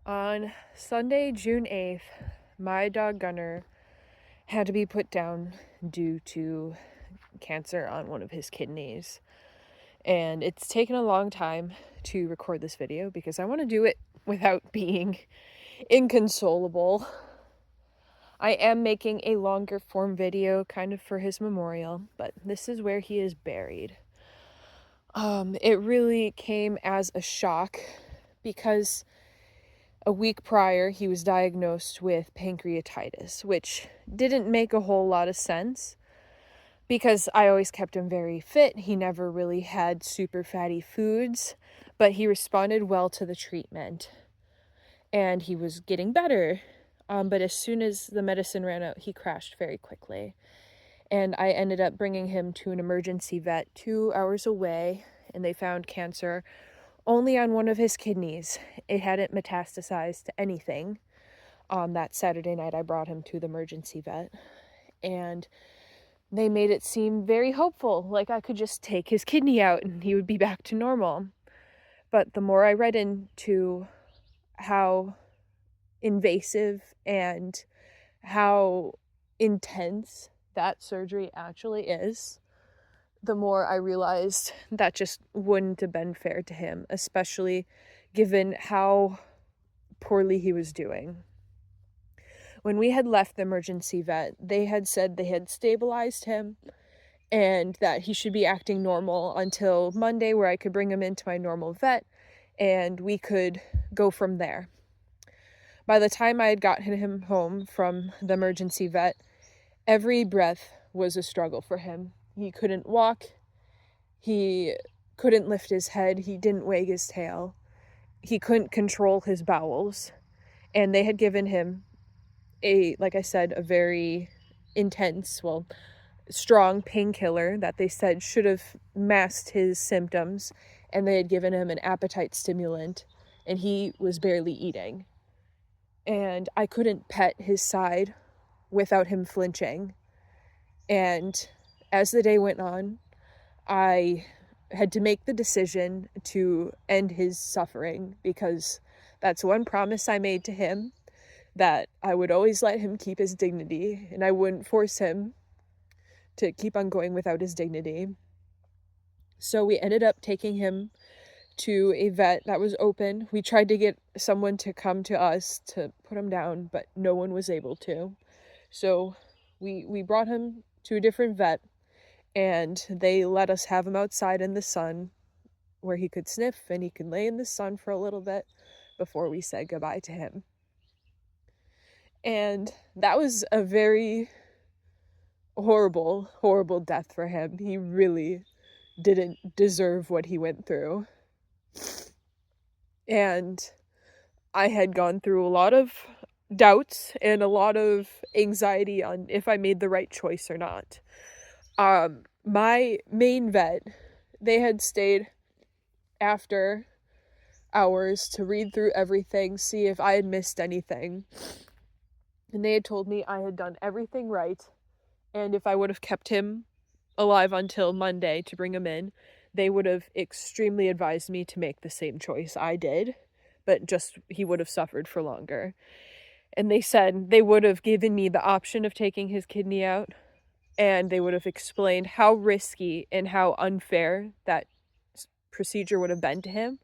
On Sunday, June 8th, my dog Gunner had to be put down due to cancer on one of his kidneys. And it's taken a long time to record this video because I want to do it without being inconsolable. I am making a longer form video kind of for his memorial, but this is where he is buried. It really came as a shock because a week prior, he was diagnosed with pancreatitis, which didn't make a whole lot of sense because I always kept him very fit. He never really had super fatty foods, but he responded well to the treatment and he was getting better. But as soon as the medicine ran out, he crashed very quickly. And I ended up bringing him to an emergency vet 2 hours away, and they found cancer only on one of his kidneys. It hadn't metastasized to anything. That Saturday night, I brought him to the emergency vet, and they made it seem very hopeful, like I could just take his kidney out and he would be back to normal. But the more I read into how invasive and how intense that surgery actually is, the more I realized that just wouldn't have been fair to him, especially given how poorly he was doing. When we had left the emergency vet, they had said they had stabilized him and that he should be acting normal until Monday, where I could bring him into my normal vet and we could go from there. By the time I had gotten him home from the emergency vet, every breath was a struggle for him. He couldn't walk. He couldn't lift his head. He didn't wag his tail. He couldn't control his bowels. And they had given him like I said, a very intense, strong painkiller that they said should have masked his symptoms. And they had given him an appetite stimulant, and he was barely eating. And I couldn't pet his side without him flinching. And as the day went on, I had to make the decision to end his suffering because that's one promise I made to him, that I would always let him keep his dignity and I wouldn't force him to keep on going without his dignity. So we ended up taking him to a vet that was open. We tried to get someone to come to us to put him down, but no one was able to. So we brought him to a different vet, and they let us have him outside in the sun where he could sniff and he could lay in the sun for a little bit before we said goodbye to him. And that was a very horrible, horrible death for him. He really didn't deserve what he went through. And I had gone through a lot of doubts and a lot of anxiety on if I made the right choice or not. My main vet, they had stayed after hours to read through everything, see if I had missed anything. And they had told me I had done everything right, and if I would have kept him alive until Monday to bring him in, they would have extremely advised me to make the same choice I did, but just he would have suffered for longer. And they said they would have given me the option of taking his kidney out, and they would have explained how risky and how unfair that procedure would have been to him.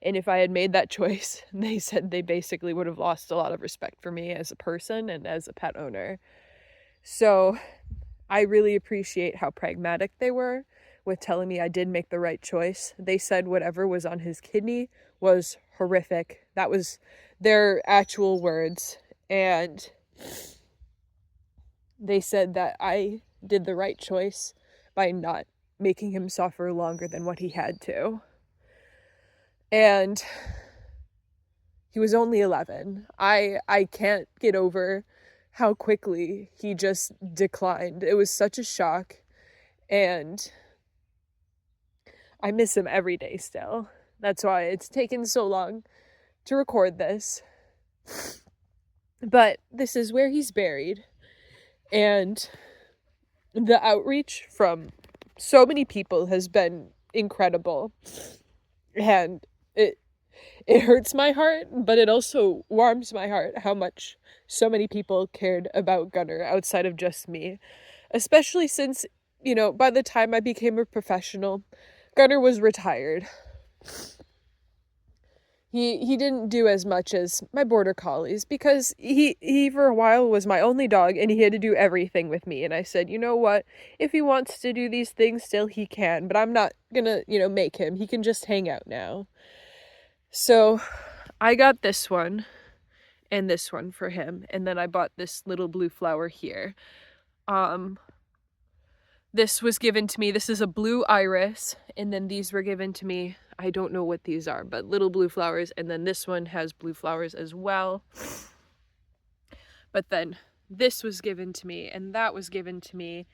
And if I had made that choice, they said they basically would have lost a lot of respect for me as a person and as a pet owner. So I really appreciate how pragmatic they were with telling me I did make the right choice. They said whatever was on his kidney was horrific. That was their actual words. And they said that I did the right choice by not making him suffer longer than what he had to. And he was only 11. I can't get over how quickly he just declined. It was such a shock, and I miss him every day still. That's why it's taken so long to record this. But this is where he's buried, and the outreach from so many people has been incredible. And it hurts my heart, but it also warms my heart how much so many people cared about Gunnar outside of just me. Especially since, by the time I became a professional, Gunnar was retired. He didn't do as much as my border collies because he for a while was my only dog and he had to do everything with me. And I said, you know what? If he wants to do these things still, he can, but I'm not gonna, make him. He can just hang out now. So I got this one and this one for him. And then I bought this little blue flower here. This was given to me. This is a blue iris. And then these were given to me. I don't know what these are, but little blue flowers. And then this one has blue flowers as well. But then this was given to me and that was given to me.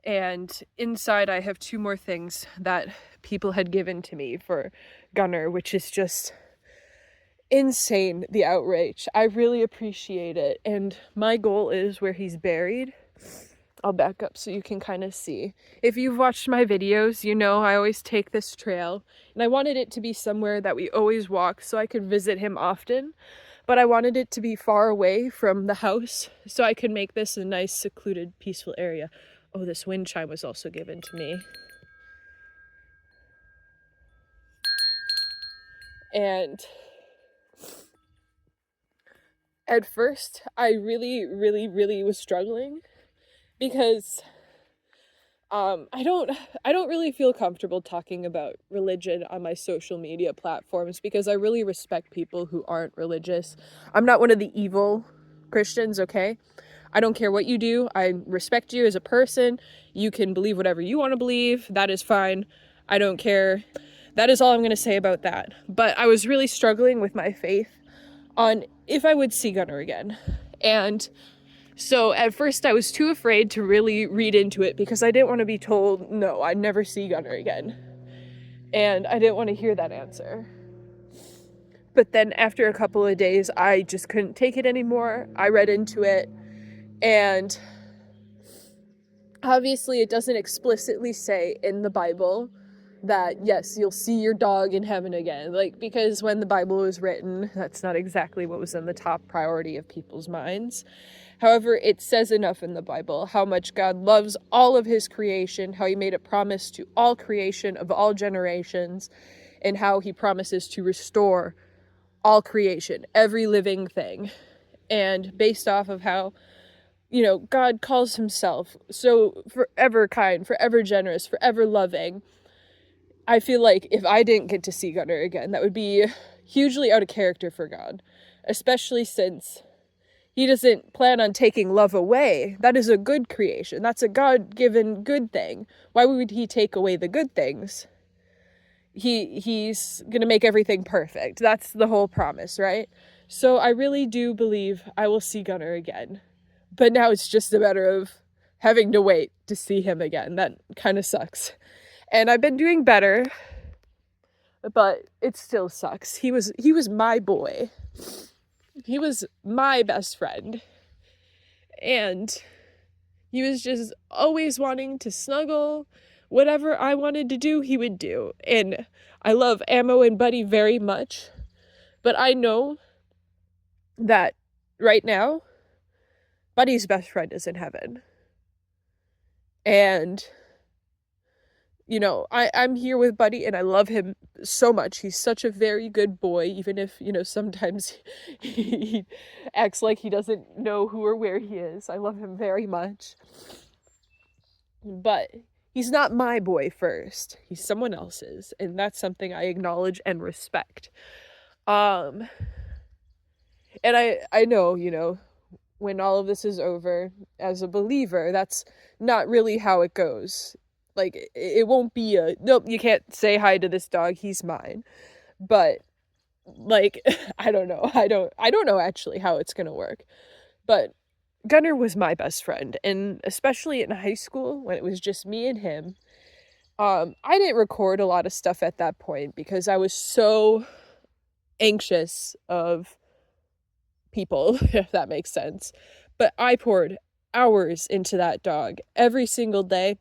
And inside I have 2 more things that people had given to me for Gunnar, which is just insane, the outrage. I really appreciate it. And my goal is where he's buried. I'll back up so you can kind of see. If you've watched my videos, you know I always take this trail, and I wanted it to be somewhere that we always walk so I could visit him often, but I wanted it to be far away from the house so I could make this a nice, secluded, peaceful area. Oh, this wind chime was also given to me. And at first, I really, really, really was struggling because I don't really feel comfortable talking about religion on my social media platforms because I really respect people who aren't religious. I'm not one of the evil Christians, okay? I don't care what you do. I respect you as a person. You can believe whatever you want to believe. That is fine. I don't care. That is all I'm going to say about that. But I was really struggling with my faith on if I would see Gunnar again. And so at first I was too afraid to really read into it because I didn't want to be told, no, I'd never see Gunnar again. And I didn't want to hear that answer. But then after a couple of days, I just couldn't take it anymore. I read into it, and obviously it doesn't explicitly say in the Bible that, yes, you'll see your dog in heaven again. Because when the Bible was written, that's not exactly what was in the top priority of people's minds. However, it says enough in the Bible how much God loves all of his creation, how he made a promise to all creation of all generations, and how he promises to restore all creation, every living thing. And based off of how, God calls himself so forever kind, forever generous, forever loving, I feel like if I didn't get to see Gunnar again, that would be hugely out of character for God, especially since he doesn't plan on taking love away. That is a good creation. That's a God-given good thing. Why would he take away the good things? He's going to make everything perfect. That's the whole promise, right? So I really do believe I will see Gunnar again. But now it's just a matter of having to wait to see him again. That kind of sucks. And I've been doing better, but it still sucks. He was my boy. He was my best friend, and he was just always wanting to snuggle. Whatever I wanted to do, he would do. And I love Ammo and Buddy very much, but I know that right now, Buddy's best friend is in heaven. And I'm here with Buddy and I love him so much. He's such a very good boy, even if, sometimes he acts like he doesn't know who or where he is. I love him very much. But he's not my boy first. He's someone else's. And that's something I acknowledge and respect. And I know, when all of this is over, as a believer, that's not really how it goes. It won't be nope, you can't say hi to this dog, he's mine. But, I don't know. I don't know actually how it's gonna work. But Gunnar was my best friend, and especially in high school, when it was just me and him, I didn't record a lot of stuff at that point because I was so anxious of people, if that makes sense. But I poured hours into that dog every single day.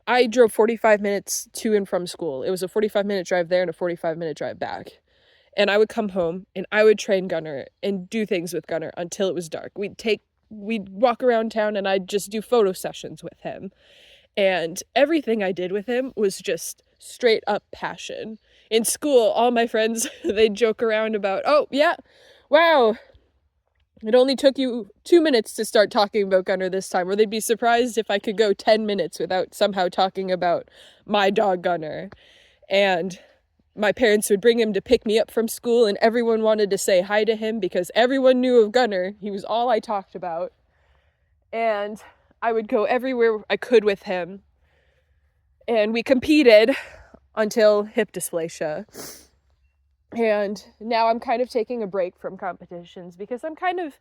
I drove 45 minutes to and from school. It was a 45-minute drive there and a 45-minute drive back. and I would come home and I would train Gunner and do things with Gunner until it was dark. We'd walk around town and I'd just do photo sessions with him. And everything I did with him was just straight up passion. In school, all my friends, they'd joke around about, oh, yeah, wow, it only took you 2 minutes to start talking about Gunner this time. Or they'd be surprised if I could go 10 minutes without somehow talking about my dog Gunner. And my parents would bring him to pick me up from school, and everyone wanted to say hi to him because everyone knew of Gunner. He was all I talked about. And I would go everywhere I could with him. And we competed until hip dysplasia. And now I'm kind of taking a break from competitions because I'm kind of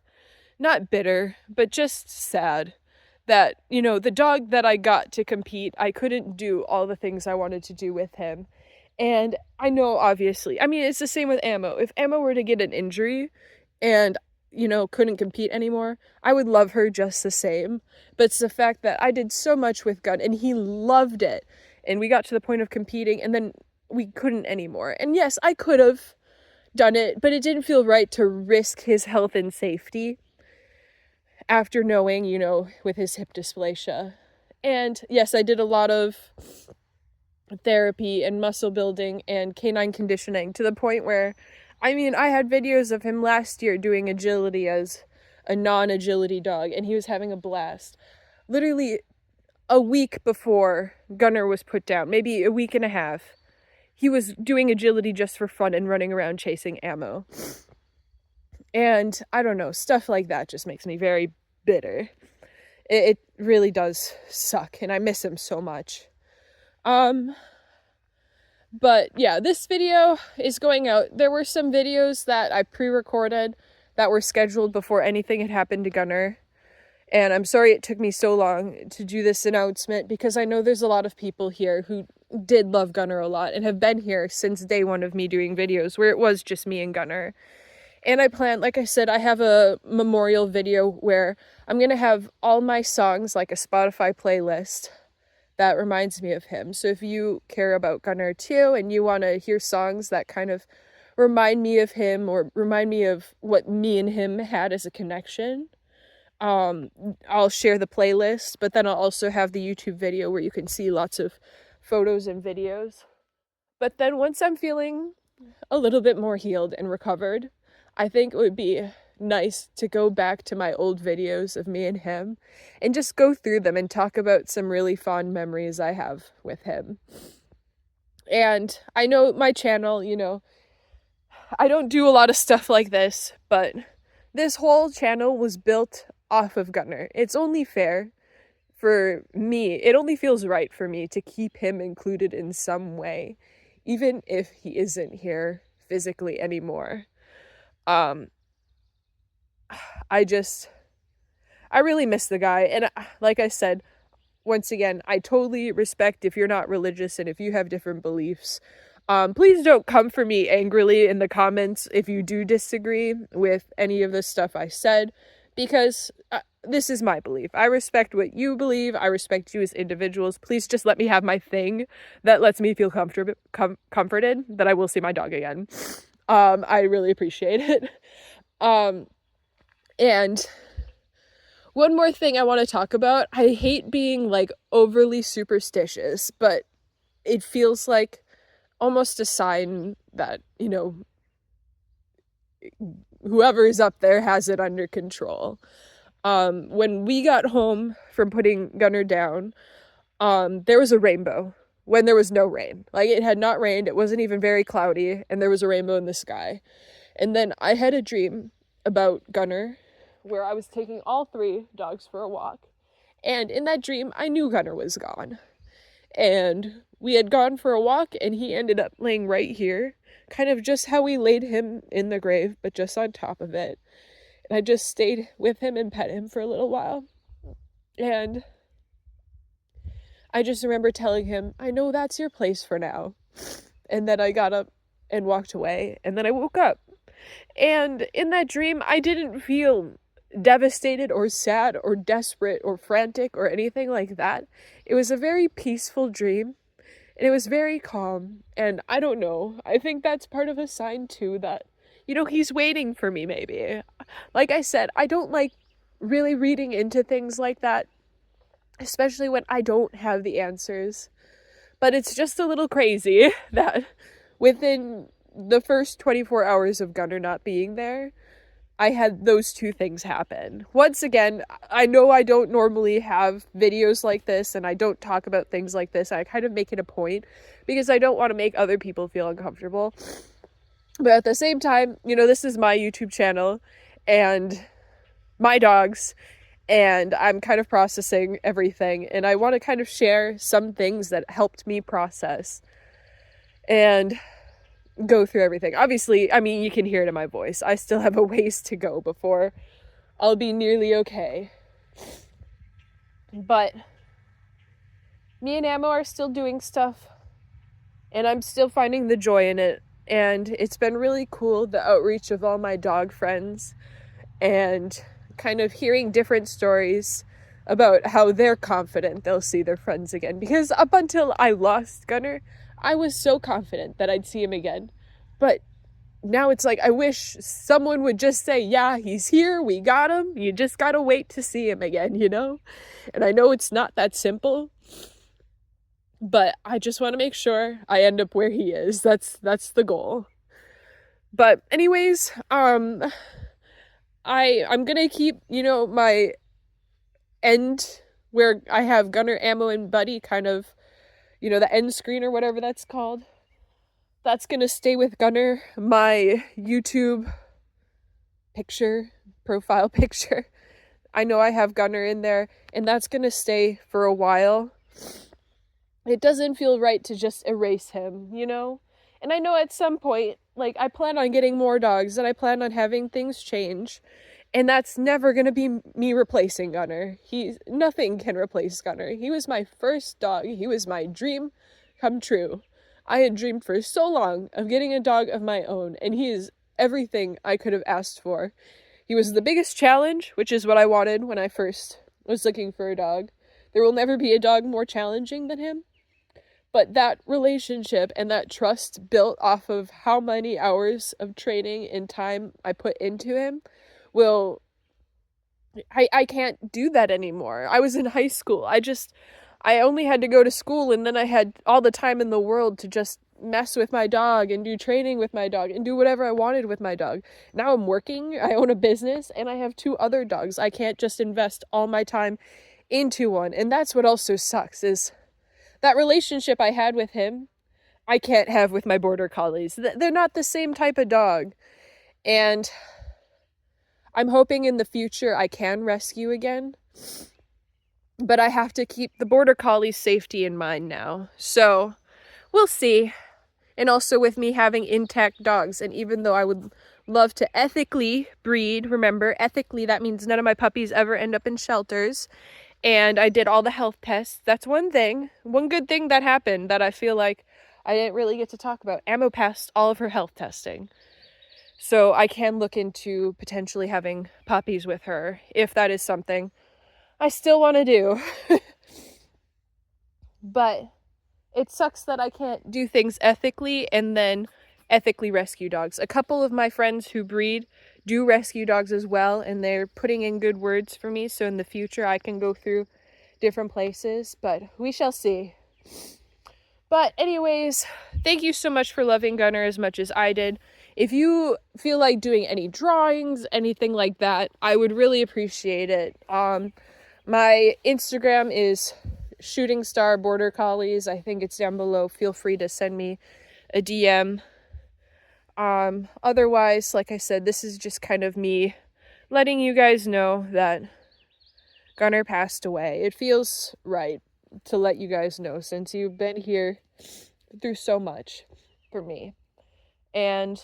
not bitter, but just sad that, you know, the dog that I got to compete, I couldn't do all the things I wanted to do with him. And I know, obviously, I mean, it's the same with Ammo. If Ammo were to get an injury and, you know, couldn't compete anymore, I would love her just the same. But it's the fact that I did so much with Gun and he loved it. And we got to the point of competing and then we couldn't anymore. And yes, I could have done it, but it didn't feel right to risk his health and safety after knowing, you know, with his hip dysplasia. And yes, I did a lot of therapy and muscle building and canine conditioning to the point where, I mean, I had videos of him last year doing agility as a non-agility dog, and he was having a blast. Literally a week before Gunner was put down, maybe a week and a half, he was doing agility just for fun and running around chasing Ammo. And I don't know, stuff like that just makes me very bitter. It really does suck, and I miss him so much. But yeah, this video is going out. There were some videos that I pre-recorded that were scheduled before anything had happened to Gunner. And I'm sorry it took me so long to do this announcement because I know there's a lot of people here who did love Gunner a lot and have been here since day one of me doing videos where it was just me and Gunner. And I plan, like I said, I have a memorial video where I'm going to have all my songs, like a Spotify playlist that reminds me of him. So if you care about Gunner too and you want to hear songs that kind of remind me of him or remind me of what me and him had as a connection, I'll share the playlist, but then I'll also have the YouTube video where you can see lots of photos and videos. But then once I'm feeling a little bit more healed and recovered, I think it would be nice to go back to my old videos of me and him and just go through them and talk about some really fond memories I have with him. And I know my channel, you know, I don't do a lot of stuff like this, but this whole channel was built off of Gunner. It's only fair for me, it only feels right for me to keep him included in some way, even if he isn't here physically anymore. I really miss the guy, and like I said, once again, I totally respect if you're not religious and if you have different beliefs. Please don't come for me angrily in the comments if you do disagree with any of the stuff I said, because this is my belief. I respect what you believe. I respect you as individuals. Please just let me have my thing that lets me feel comforted that I will see my dog again. I really appreciate it. And one more thing I want to talk about. I hate being like overly superstitious, but it feels like almost a sign that, you know, whoever is up there has it under control. When we got home from putting Gunner down, there was a rainbow when there was no rain. Like, it had not rained, it wasn't even very cloudy, and there was a rainbow in the sky. And then I had a dream about Gunner where I was taking all 3 dogs for a walk. And in that dream, I knew Gunner was gone. And we had gone for a walk, and he ended up laying right here, kind of just how we laid him in the grave, but just on top of it. And I just stayed with him and pet him for a little while. And I just remember telling him, I know that's your place for now. And then I got up and walked away, and then I woke up. And in that dream, I didn't feel devastated or sad or desperate or frantic or anything like that. It was a very peaceful dream. And it was very calm. And I don't know. I think that's part of a sign too that, you know, he's waiting for me maybe. Like I said, I don't like really reading into things like that, especially when I don't have the answers. But it's just a little crazy that within the first 24 hours of Gunnar not being there, I had those two things happen. Once again, I know I don't normally have videos like this and I don't talk about things like this. I kind of make it a point because I don't want to make other people feel uncomfortable. But at the same time, you know, this is my YouTube channel and my dogs, and I'm kind of processing everything, and I want to kind of share some things that helped me process and go through everything. Obviously, I mean, you can hear it in my voice. I still have a ways to go before I'll be nearly okay. But me and Ammo are still doing stuff, and I'm still finding the joy in it. And it's been really cool, the outreach of all my dog friends, and kind of hearing different stories about how they're confident they'll see their friends again. Because up until I lost Gunnar, I was so confident that I'd see him again. But now it's like, I wish someone would just say, yeah, he's here, we got him, you just gotta wait to see him again, you know? And I know it's not that simple, but I just want to make sure I end up where he is. That's the goal. But anyways, I'm gonna keep, you know, my end where I have Gunnar, Ammo, and Buddy kind of, you know, the end screen or whatever that's called. That's gonna stay with Gunnar. My YouTube profile picture, I know I have Gunnar in there, and that's gonna stay for a while. It doesn't feel right to just erase him, you know? And I know at some point, like, I plan on getting more dogs, and I plan on having things change. And that's never gonna be me replacing Gunnar. Nothing can replace Gunnar. He was my first dog. He was my dream come true. I had dreamed for so long of getting a dog of my own, and he is everything I could have asked for. He was the biggest challenge, which is what I wanted when I first was looking for a dog. There will never be a dog more challenging than him. But that relationship and that trust built off of how many hours of training and time I put into him I can't do that anymore. I was in high school. I only had to go to school, and then I had all the time in the world to just mess with my dog and do training with my dog and do whatever I wanted with my dog. Now I'm working, I own a business, and I have 2 other dogs. I can't just invest all my time into one. And that's what also sucks, is that relationship I had with him, I can't have with my border collies. They're not the same type of dog. And I'm hoping in the future I can rescue again, but I have to keep the border collie's safety in mind now. So we'll see. And also with me having intact dogs, and even though I would love to ethically breed, remember, ethically, that means none of my puppies ever end up in shelters. And I did all the health tests. That's one thing. One good thing that happened that I feel like I didn't really get to talk about. Ammo passed all of her health testing. So I can look into potentially having puppies with her if that is something I still want to do. But it sucks that I can't do things ethically and then ethically rescue dogs. A couple of my friends who breed do rescue dogs as well, and they're putting in good words for me, so in the future I can go through different places, but we shall see. But anyways, thank you so much for loving Gunnar as much as I did. If you feel like doing any drawings, anything like that, I would really appreciate it. My Instagram is Shooting Star Border Collies. I think it's down below. Feel free to send me a DM. Otherwise, like I said, this is just kind of me letting you guys know that Gunnar passed away. It feels right to let you guys know, since you've been here through so much for me. And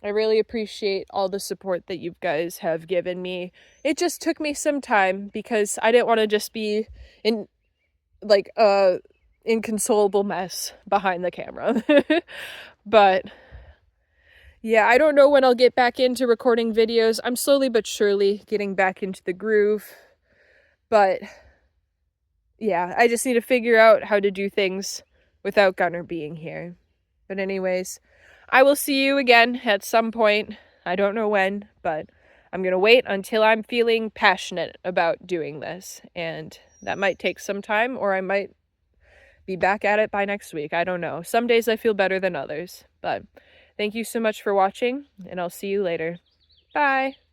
I really appreciate all the support that you guys have given me. It just took me some time because I didn't want to just be in like inconsolable mess behind the camera. But yeah, I don't know when I'll get back into recording videos. I'm slowly but surely getting back into the groove. But yeah, I just need to figure out how to do things without Gunner being here. But anyways, I will see you again at some point. I don't know when, but I'm going to wait until I'm feeling passionate about doing this. And that might take some time, or I might be back at it by next week. I don't know. Some days I feel better than others. But thank you so much for watching, and I'll see you later. Bye!